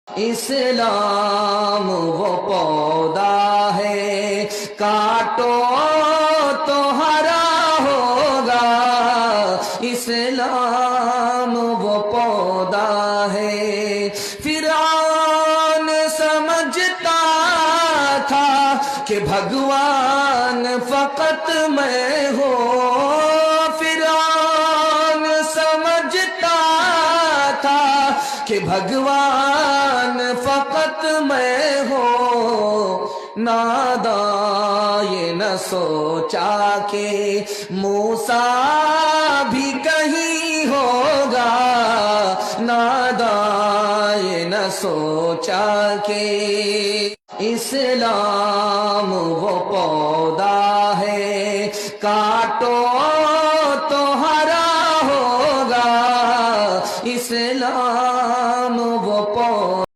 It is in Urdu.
اسلام وہ پودا ہے کاٹو تو ہرا ہوگا، اسلام وہ پودا ہے۔ فرعون سمجھتا تھا کہ بھگوان فقط میں ہوں، فرعون سمجھتا تھا کہ بھگوان فقط میں ہوں، نادان یہ نہ سوچا کہ موسیٰ بھی کہیں ہوگا، نادان یہ نہ سوچا کہ اسلام وہ پودا ہے کاٹو